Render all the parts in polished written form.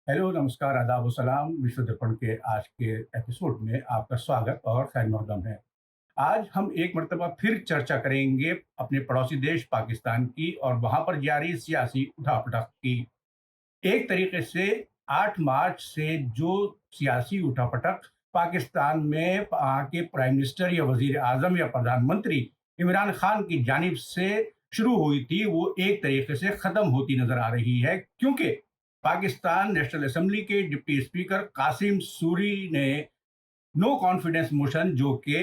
Hello, नमस्कार, आदाब और सलाम। विश्व दर्पण के आज के एपिसोड में आपका स्वागत और खैर मकदम है। आज हम एक मर्तबा फिर चर्चा करेंगे अपने पड़ोसी देश पाकिस्तान की और वहाँ पर जारी सियासी उठापटक की। एक तरीके से 8 मार्च से जो सियासी उठापटक पाकिस्तान में वहाँ के प्राइम मिनिस्टर या वज़ीर आज़म या प्रधानमंत्री इमरान खान की जानिब से शुरू हुई थी, वो एक तरीके से ख़त्म होती नज़र आ रही है, क्योंकि पाकिस्तान नेशनल असेंबली के डिप्टी स्पीकर कासिम सूरी ने नो कॉन्फिडेंस मोशन जो कि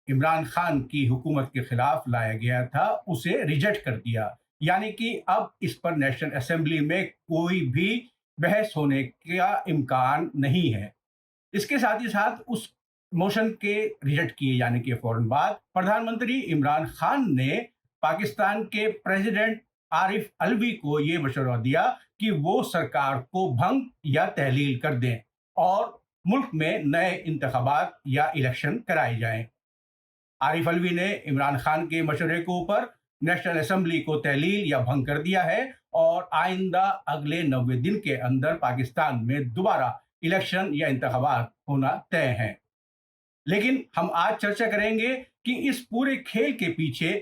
इमरान खान की हुकूमत के खिलाफ लाया गया था, उसे रिजेक्ट कर दिया। यानी कि अब इस पर नेशनल असेंबली में कोई भी बहस होने का इम्कान नहीं है। इसके साथ ही साथ उस मोशन के रिजेक्ट किए जाने के फौरन बाद प्रधानमंत्री इमरान खान ने पाकिस्तान के प्रेसिडेंट आरिफ अलवी को ये मशवरा दिया कि वो सरकार को भंग या तहलील कर दें और मुल्क में नए इंतखाबात या इलेक्शन कराए जाएं। आरिफ अलवी ने इमरान खान के मशवरे के ऊपर नेशनल असेंबली को तहलील या भंग कर दिया है और आइंदा अगले 90 दिन के अंदर पाकिस्तान में दोबारा इलेक्शन या इंतखाबात होना तय है। लेकिन हम आज चर्चा करेंगे कि इस पूरे खेल के पीछे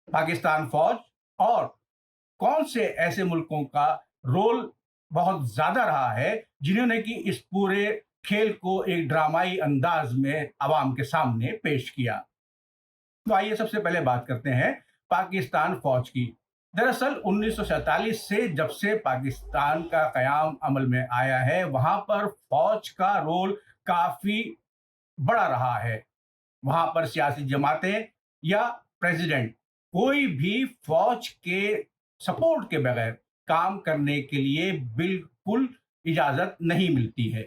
पाकिस्तान फौज और कौन से ऐसे मुल्कों का रोल बहुत ज्यादा रहा है जिन्होंने कि इस पूरे खेल को एक ड्रामाई अंदाज में आवाम के सामने पेश किया। तो आइए सबसे पहले बात करते हैं पाकिस्तान फौज की। दरअसल 1947 से जब से पाकिस्तान का कयाम अमल में आया है, वहां पर फौज का रोल काफी बड़ा रहा है। वहां पर सियासी जमातें या प्रेसिडेंट कोई भी फौज के सपोर्ट के बगैर काम करने के लिए बिल्कुल इजाजत नहीं मिलती है।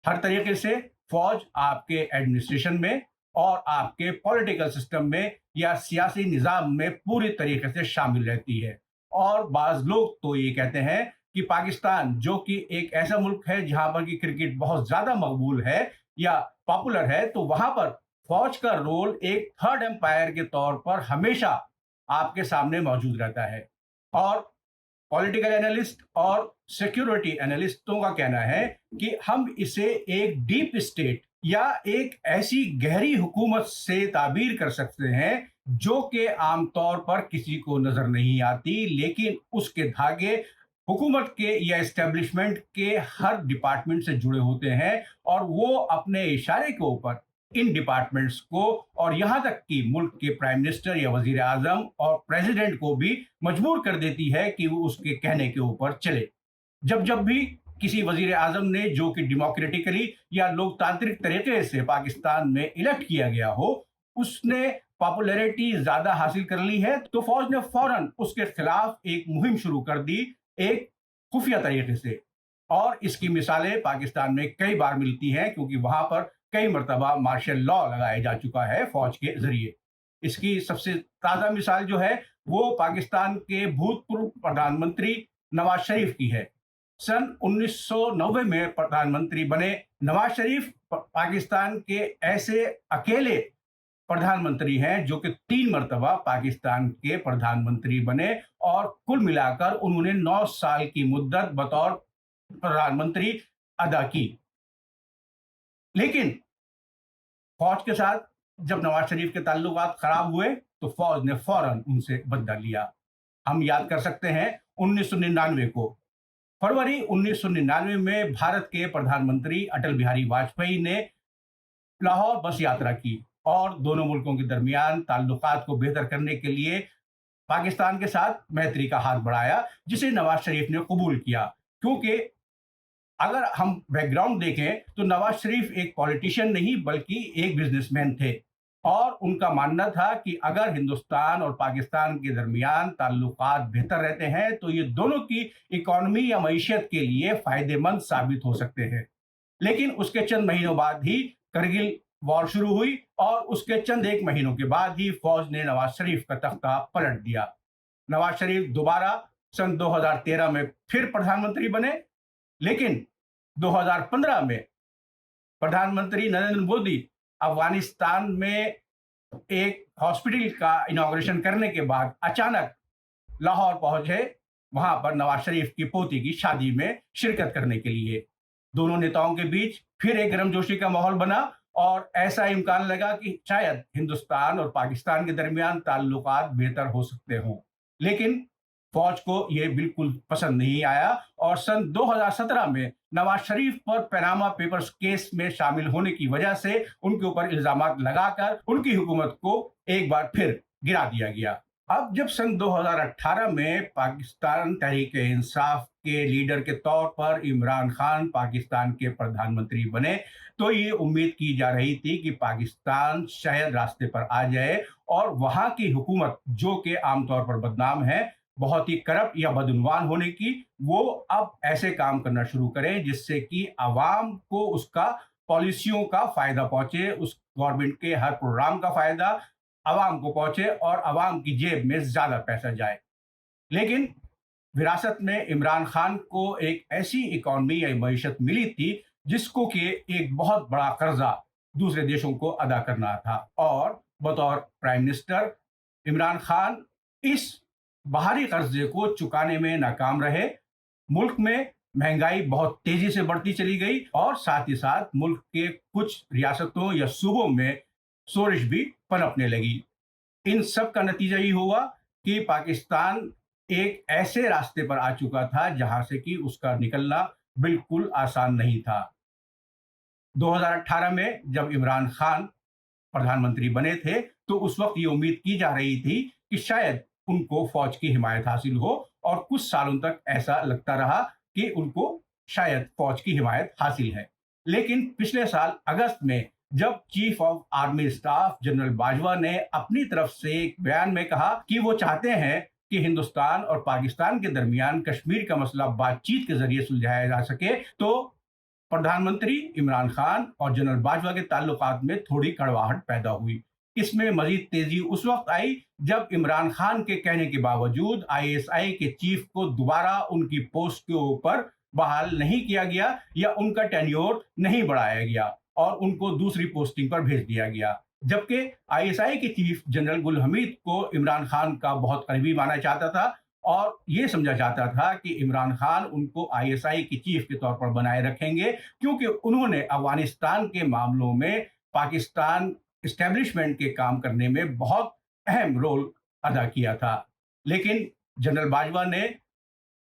हर तरीके से फौज आपके एडमिनिस्ट्रेशन में और आपके पॉलिटिकल सिस्टम में या सियासी निज़ाम में पूरी तरीके से शामिल रहती है। और बाज़ लोग तो ये कहते हैं कि पाकिस्तान जो कि एक ऐसा मुल्क है जहां पर कि क्रिकेट बहुत ज़्यादा मकबूल है या पॉपुलर है, तो वहां पर फौज का रोल एक थर्ड एम्पायर के तौर पर हमेशा आपके सामने मौजूद रहता है। और पॉलिटिकल एनालिस्ट और सिक्योरिटी एनालिस्टों का कहना है कि हम इसे एक डीप स्टेट या एक ऐसी गहरी हुकूमत से ताबीर कर सकते हैं जो कि आमतौर पर किसी को नजर नहीं आती, लेकिन उसके धागे हुकूमत के या एस्टेब्लिशमेंट के हर डिपार्टमेंट से जुड़े होते हैं और वो अपने इशारे के ऊपर इन डिपार्टमेंट्स को और यहां तक कि मुल्क के प्राइम मिनिस्टर या वजीर आजम और प्रेसिडेंट को भी मजबूर कर देती है कि वो उसके कहने के ऊपर चले। जब जब भी किसी वजीर आजम ने जो कि डेमोक्रेटिकली या लोकतांत्रिक तरीके से पाकिस्तान में इलेक्ट किया गया हो, उसने पॉपुलैरिटी ज्यादा हासिल कर ली है, तो फौज ने फौरन उसके खिलाफ एक मुहिम शुरू कर दी, एक खुफिया तरीके से। और इसकी मिसालें पाकिस्तान में कई बार मिलती हैं, क्योंकि वहां पर कई मरतबा मार्शल लॉ लगाया जा चुका है फौज के जरिए। इसकी सबसे ताज़ा मिसाल जो है वो पाकिस्तान के भूतपूर्व प्रधानमंत्री नवाज शरीफ की है। सन 1990 में प्रधानमंत्री बने नवाज शरीफ पाकिस्तान के ऐसे अकेले प्रधानमंत्री हैं जो कि 3 मरतबा पाकिस्तान के प्रधानमंत्री बने और कुल मिलाकर उन्होंने 9 साल की मुद्दत बतौर प्रधानमंत्री अदा की। लेकिन फौज के साथ जब नवाज शरीफ के ताल्लुकात खराब हुए तो फौज ने फौरन उनसे बदला लिया। हम याद कर सकते हैं 1999 को। फरवरी 1999 में भारत के प्रधानमंत्री अटल बिहारी वाजपेयी ने लाहौर बस यात्रा की और दोनों मुल्कों के दरमियान ताल्लुकात को बेहतर करने के लिए पाकिस्तान के साथ मैत्री का हाथ बढ़ाया, जिसे नवाज शरीफ ने कबूल किया। क्योंकि अगर हम बैकग्राउंड देखें तो नवाज शरीफ एक पॉलिटिशियन नहीं बल्कि एक बिजनेसमैन थे और उनका मानना था कि अगर हिंदुस्तान और पाकिस्तान के दरमियान ताल्लुकात बेहतर रहते हैं तो ये दोनों की इकोनॉमी या मईशत के लिए फायदेमंद साबित हो सकते हैं। लेकिन उसके चंद महीनों बाद ही करगिल वॉर शुरू हुई और उसके चंद एक महीनों के बाद ही फौज ने नवाज शरीफ का तख्ता पलट दिया। नवाज शरीफ दोबारा सन 2013 में फिर प्रधानमंत्री बने, लेकिन 2015 में प्रधानमंत्री नरेंद्र मोदी अफगानिस्तान में एक हॉस्पिटल का इनॉग्रेशन करने के बाद अचानक लाहौर पहुंचे वहां पर नवाज शरीफ की पोती की शादी में शिरकत करने के लिए। दोनों नेताओं के बीच फिर एक गर्मजोशी का माहौल बना और ऐसा इम्कान लगा कि शायद हिंदुस्तान और पाकिस्तान के दरमियान ताल्लुकात बेहतर हो सकते हों। लेकिन फौज को यह बिल्कुल पसंद नहीं आया और सन 2017 में नवाज शरीफ पर पैनामा पेपर्स केस में शामिल होने की वजह से उनके ऊपर इल्जामात लगाकर उनकी हुकूमत को एक बार फिर गिरा दिया गया। अब जब सन 2018 में पाकिस्तान तहरीक इंसाफ के लीडर के तौर पर इमरान खान पाकिस्तान के प्रधानमंत्री बने, तो ये उम्मीद की जा रही थी कि पाकिस्तान शायद रास्ते पर आ जाए और वहां की हुकूमत, जो कि आमतौर पर बदनाम है बहुत ही करप्ट या बदउनवान होने की, वो अब ऐसे काम करना शुरू करें जिससे कि आवाम को उसका पॉलिसियों का फायदा पहुंचे, उस गवर्नमेंट के हर प्रोग्राम का फायदा आवाम को पहुंचे और आवाम की जेब में ज्यादा पैसा जाए। लेकिन विरासत में इमरान खान को एक ऐसी इकॉनमी या मईशत मिली थी जिसको कि एक बहुत बड़ा कर्जा दूसरे देशों को अदा करना था, और बतौर प्राइम मिनिस्टर इमरान खान इस बाहरी कर्जे को चुकाने में नाकाम रहे। मुल्क में महंगाई बहुत तेजी से बढ़ती चली गई और साथ ही साथ मुल्क के कुछ रियासतों या सूबों में शोरिश भी पनपने लगी। इन सब का नतीजा ये हुआ कि पाकिस्तान एक ऐसे रास्ते पर आ चुका था जहां से कि उसका निकलना बिल्कुल आसान नहीं था। 2018 में जब इमरान खान प्रधानमंत्री बने थे तो उस वक्त ये उम्मीद की जा रही थी कि शायद उनको फौज की हिमायत हासिल हो, और कुछ सालों तक ऐसा लगता रहा कि उनको शायद फौज की हिमायत हासिल है। लेकिन पिछले साल अगस्त में जब chief of army staff general Bajwa ने अपनी तरफ से एक बयान में कहा कि वो चाहते हैं कि हिंदुस्तान और पाकिस्तान के दरमियान कश्मीर का मसला बातचीत के जरिए सुलझाया जा सके, तो प्रधानमंत्री इमरान खान और जनरल बाजवा के ताल्लुकात में थोड़ी कड़वाहट पैदा हुई। इसमें मजीद तेजी उस वक्त आई जब इमरान खान के कहने के बावजूद आईएसआई के चीफ को दोबारा उनकी पोस्ट के ऊपर बहाल नहीं किया गया या उनका टेन्योर नहीं बढ़ाया गया और उनको दूसरी पोस्टिंग पर भेज दिया गया। जबकि आईएसआई के चीफ जनरल गुल हमीद को इमरान खान का बहुत करीबी माना जाता था और ये समझा जाता था कि इमरान खान उनको आईएसआई की चीफ के तौर पर बनाए रखेंगे, क्योंकि उन्होंने अफगानिस्तान के मामलों में पाकिस्तान इस्टेब्लिशमेंट के काम करने में बहुत अहम रोल अदा किया था। लेकिन जनरल बाजवा ने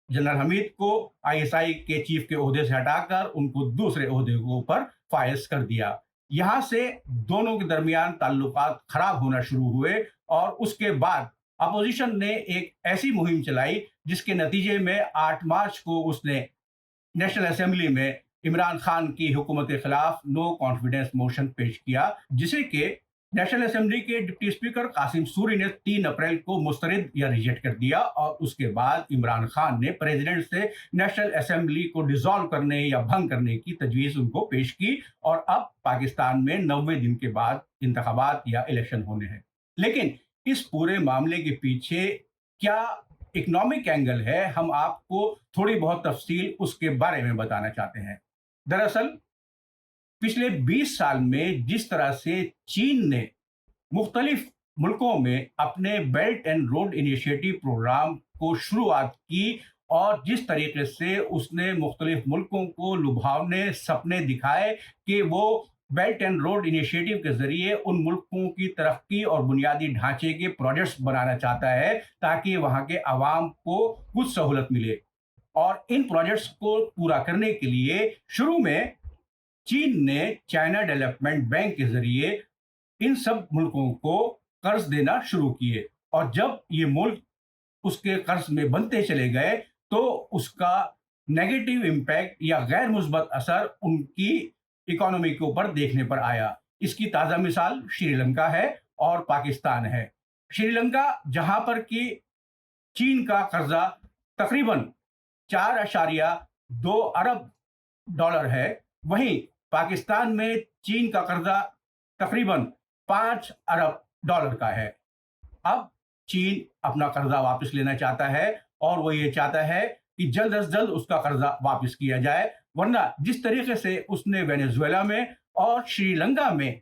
जनरल हमीद को आईएसआई के चीफ के ओहदे से हटाकर उनको दूसरे ओहदे के ऊपर फायज कर दिया। यहां से दोनों के दरमियान ताल्लुकात खराब होना शुरू हुए और उसके बाद अपोजिशन ने एक ऐसी मुहिम चलाई जिसके नतीजे में 8 मार्च को उसने नेशनल असेंबली में इमरान खान की हुकूमत के खिलाफ नो कॉन्फिडेंस मोशन पेश किया, जिसे कि नेशनल असेंबली के डिप्टी स्पीकर कासिम सूरी ने 3 अप्रैल को मुस्तरद या रिजेक्ट कर दिया और उसके बाद इमरान खान ने प्रेसिडेंट से नेशनल असेंबली को डिसॉल्व करने या भंग करने की तजवीज़ उनको पेश की और अब पाकिस्तान में 90 दिन के बाद इंतखाबात या इलेक्शन होने हैं। लेकिन इस पूरे मामले के पीछे क्या इकोनॉमिक एंगल है, हम आपको थोड़ी बहुत तफसील उसके बारे में बताना चाहते हैं। दरअसल पिछले 20 साल में जिस तरह से चीन ने मुख्तलिफ मुल्कों में अपने Belt and Road Initiative programme को शुरुआत की और जिस तरीके से उसने मुख्तलिफ मुल्कों को लुभावने सपने दिखाए कि वो बेल्ट एंड रोड इनिशिएटिव के जरिए उन मुल्कों की तरक्की और बुनियादी ढांचे के प्रोजेक्ट्स बनाना चाहता है ताकि वहां के आवाम को कुछ सहूलत मिले। और इन प्रोजेक्ट्स को पूरा करने के लिए शुरू में चीन ने चाइना डेवलपमेंट बैंक के जरिए इन सब मुल्कों को कर्ज देना शुरू किए, और जब ये मुल्क उसके कर्ज में बनते चले गए तो उसका नेगेटिव इम्पैक्ट या गैर मुस्बत असर उनकी इकोनॉमी के ऊपर देखने पर आया। इसकी ताज़ा मिसाल श्रीलंका है और पाकिस्तान है। श्रीलंका जहां पर कि चीन का कर्जा तकरीबन 4.2 अरब डॉलर है, वहीं पाकिस्तान में चीन का कर्जा तकरीबन 5 अरब डॉलर का है। अब चीन अपना कर्जा वापस लेना चाहता है और वो ये चाहता है कि जल्द अज जल्द उसका कर्जा वापस किया जाए, वरना जिस तरीके से उसने वेनेजुएला में और श्रीलंका में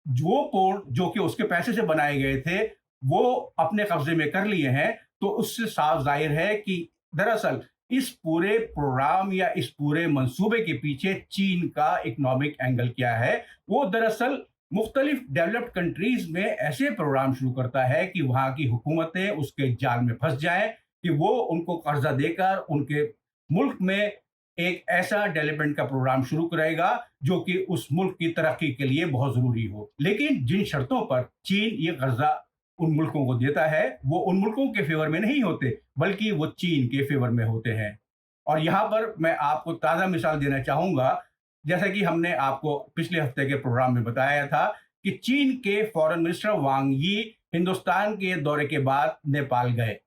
जो पोर्ट जो कि उसके पैसे से बनाए गए थे वो अपने कब्जे में कर लिए हैं, तो उससे साफ ज़ाहिर है कि दरअसल इस पूरे प्रोग्राम या इस पूरे मंसूबे के पीछे चीन का इकोनॉमिक एंगल क्या है। वो दरअसल मुख्तलिफ डेवलप्ड कंट्रीज़ में ऐसे प्रोग्राम शुरू करता है कि वहाँ की हुकूमतें उसके जाल में फँस जाएँ, कि वो उनको कर्ज़ा देकर उनके मुल्क में एक ऐसा डेवलपमेंट का प्रोग्राम शुरू करेगा जो कि उस मुल्क की तरक्की के लिए बहुत ज़रूरी हो। लेकिन जिन शर्तों पर चीन ये कर्ज़ा उन मुल्कों को देता है, वो उन मुल्कों के फ़ेवर में नहीं होते, बल्कि वो चीन के फ़ेवर में होते हैं। और यहाँ पर मैं आपको ताज़ा मिसाल देना चाहूँगा, जैसा कि हमने आपको पिछले हफ़्ते के प्रोग्राम में बताया था कि चीन के फ़ॉरेन मिनिस्टर वांग यी हिंदुस्तान के दौरे के बाद नेपाल गए।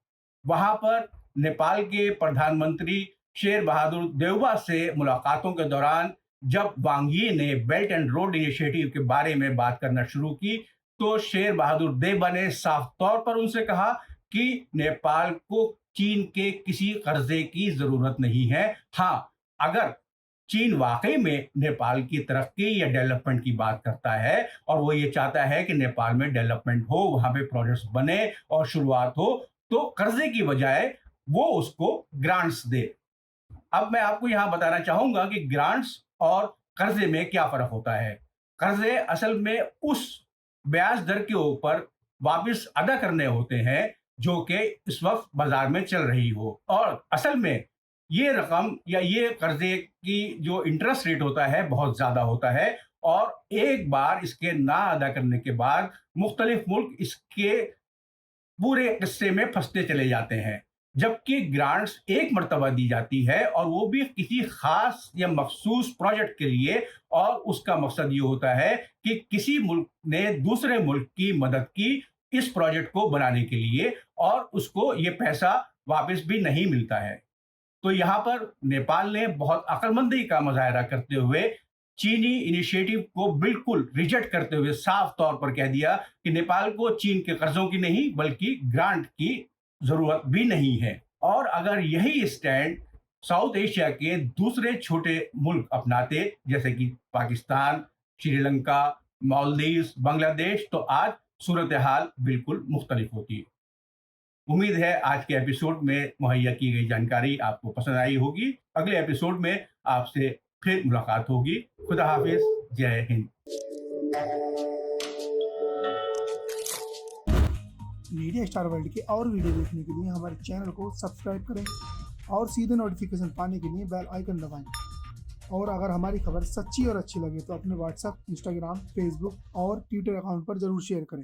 वहाँ पर नेपाल के प्रधानमंत्री शेर बहादुर देउबा से मुलाकातों के दौरान जब वांग यी ने बेल्ट एंड रोड इनिशिएटिव के बारे में बात करना शुरू की, तो शेर बहादुर देउबा ने साफ तौर पर उनसे कहा कि नेपाल को चीन के किसी कर्जे की ज़रूरत नहीं है। हाँ, अगर चीन वाक़ई में नेपाल की तरक्की या डेवलपमेंट की बात करता है और वो ये चाहता है कि नेपाल में डेवलपमेंट हो, वहाँ पे प्रोजेक्ट्स बने और शुरुआत हो, तो कर्जे की बजाय वो उसको ग्रांट्स दे। अब मैं आपको यहाँ बताना चाहूँगा कि ग्रांट्स और कर्ज़े में क्या फ़र्क होता है। कर्ज़े असल में उस ब्याज दर के ऊपर वापस अदा करने होते हैं, जो कि इस वक़्त बाज़ार में चल रही हो, और असल में ये रकम या ये कर्ज़े की जो इंटरेस्ट रेट होता है, बहुत ज़्यादा होता है, और एक बार इसके ना अदा करने के बाद मुख्तलिफ मुल्क इसके पूरे किस्से में फंसते चले जाते हैं। जबकि ग्रांट्स एक मर्तबा दी जाती है और वो भी किसी खास या मखसूस प्रोजेक्ट के लिए, और उसका मकसद ये होता है कि किसी मुल्क ने दूसरे मुल्क की मदद की इस प्रोजेक्ट को बनाने के लिए, और उसको ये पैसा वापस भी नहीं मिलता है। तो यहाँ पर नेपाल ने बहुत अक्लमंदी का मुजाहरा करते हुए चीनी इनिशिएटिव को बिल्कुल रिजेक्ट करते हुए साफ तौर पर कह दिया कि नेपाल को चीन के कर्जों की नहीं बल्कि ग्रांट की जरूरत भी नहीं है। और अगर यही स्टैंड साउथ एशिया के दूसरे छोटे मुल्क अपनाते, जैसे कि पाकिस्तान, श्रीलंका, मालदीव्स, बांग्लादेश, तो आज सूरत हाल बिल्कुल मुख्तलिफ होती। उम्मीद है आज के एपिसोड में मुहैया की गई जानकारी आपको पसंद आई होगी। अगले एपिसोड में आपसे फिर मुलाकात होगी। खुदा हाफिज, जय हिंद। मीडिया स्टार वर्ल्ड के और वीडियो देखने के लिए हमारे चैनल को सब्सक्राइब करें और सीधे नोटिफिकेशन पाने के लिए बेल आइकन दबाएं। और अगर हमारी खबर सच्ची और अच्छी लगे तो अपने व्हाट्सएप, इंस्टाग्राम, फेसबुक और ट्विटर अकाउंट पर जरूर शेयर करें।